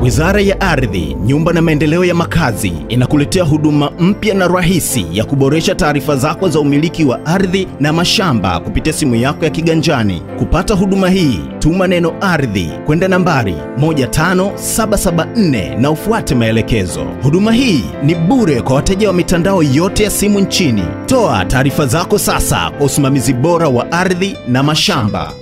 Wizara ya Ardhi, Nyumba na Maendeleo ya Makazi inakuletea huduma mpya na rahisi ya kuboresha taarifa zako za umiliki wa ardhi na mashamba kupitia simu yako ya kiganjani. Kupata huduma hii, tuma neno ardhi kwenda nambari 15774 na ufuate maelekezo. Huduma hii ni bure kwa wateja wa mitandao yote ya simu nchini. Toa taarifa zako sasa kwa usimamizi bora wa ardhi na mashamba.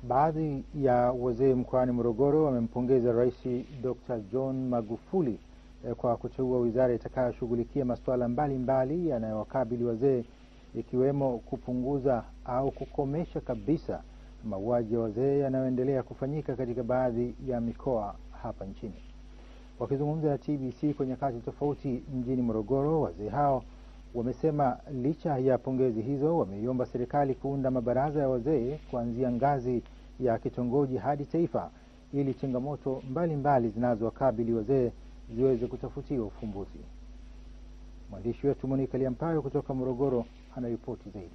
Baadhi ya wazee mkoani Morogoro wamempongeza Rais Dr. John Magufuli kwa kuteua wizara itakayoshughulikia masuala mbalimbali yanayowakabili wazee, ikiwemo kupunguza au kukomesha kabisa mauaji ya wazee yanayoendelea kufanyika katika baadhi ya mikoa hapa nchini. Wakizungumza na TBC kwa nyakati tofauti mjini Morogoro, wazee hao wamesema licha ya pongezi hizo, wameiomba serikali kuunda mabaraza ya wazee kuanzia ngazi ya kitongoji hadi taifa ili changamoto mbalimbali zinazowakabili wazee ziweze kutafutiwa ufumbuzi. Mwandishi wetu Monica Liampayo kutoka Morogoro anaripoti zaidi.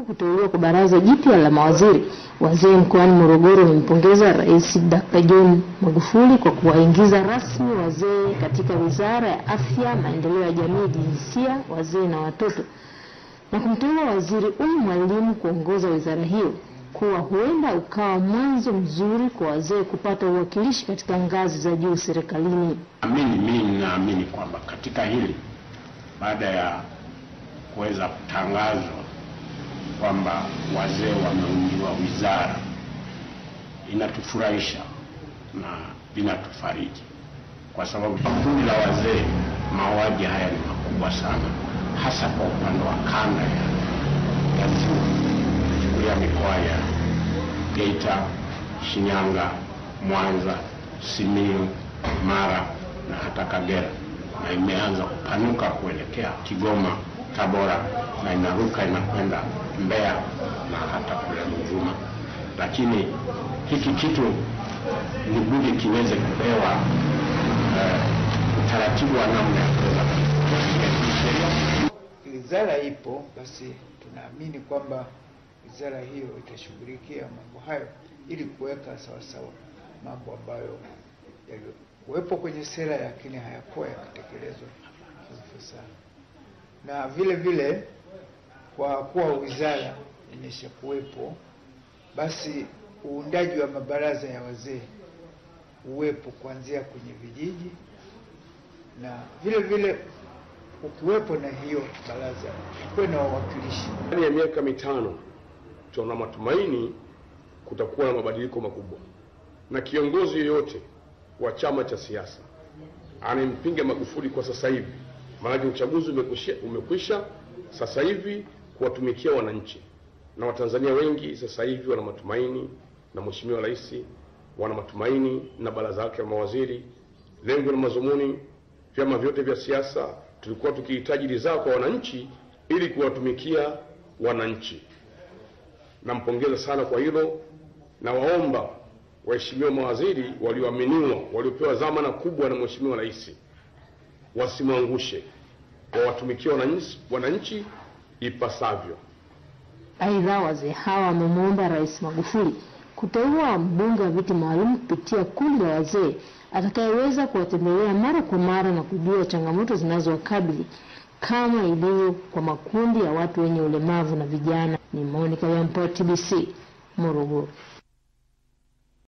Kuteuliwa kwa baraza jipya la mawaziri, wazee mkoani Morogoro wamempongeza Rais Dr. John Magufuli kwa kuwaingiza rasmi wazee katika Wizara ya Afya, Maendeleo ya Jamii, Jinsia, Wazee na Watoto, na kumteua Waziri Mwalimu kuongoza wizara hiyo, kuwa huenda ukawa mwanzo mzuri kwa wazee kupata uwakilishi katika ngazi za juu serikalini. Mimi naamini kwamba katika hili, baada ya kuweza kutangazwa kwamba wazee wameundiwa wizara, inatufurahisha na inatufariji, kwa sababu kundi la wazee, mauaji haya ni makubwa sana, hasa kwa upande wa kanda ya chukulia mikoa ya Geita, Shinyanga, Mwanza, Simiyu, Mara na hata Kagera, na imeanza kupanuka kuelekea Kigoma, Tabora, na inaruka inakwenda Mbeya na hata kule Mvuma. Lakini hiki kitu ni budi kiweze kupewa utaratibu wa namna ya kuweza sheria. Wizara ipo, basi tunaamini kwamba wizara hiyo itashughulikia mambo hayo ili kuweka sawa sawa mambo ambayo yalikuwepo kwenye sera lakini hayakuwa yatekelezwa kiufasaha. Na vile vile kwa kuwa wizara imeshakuwepo, basi uundaji wa mabaraza ya wazee uwepo kuanzia kwenye vijiji, na vile vile ukiwepo na hiyo baraza kuwe na wawakilishi. Ndani ya miaka 5 tuna matumaini kutakuwa na mabadiliko makubwa, na kiongozi yoyote wa chama cha siasa anempinga Magufuli kwa sasa hivi, maana uchaguzi umekwisha, sasa hivi kuwatumikia wananchi, na Watanzania wengi sasa hivi wana matumaini na Mheshimiwa Rais, wana matumaini na baraza lake la mawaziri. Lengo na mazumuni, vyama vyote vya siasa tulikuwa tukihitaji ridhaa kwa wananchi ili kuwatumikia wananchi. Nampongeza sana kwa hilo, na waomba waheshimiwa mawaziri walioaminiwa, waliopewa dhamana kubwa na Mheshimiwa Rais, wasimwangushe, kwa watumikia wananchi ipasavyo. Aidha, wazee hawa wamemuomba Rais Magufuli kuteua mbunge wa viti maalum kupitia kundi la wazee atakayeweza kuwatembelea mara kwa mara na kujua changamoto zinazowakabili kama ilivyo kwa makundi ya watu wenye ulemavu na vijana. Ni Monica Liampayo, TBC, Morogoro.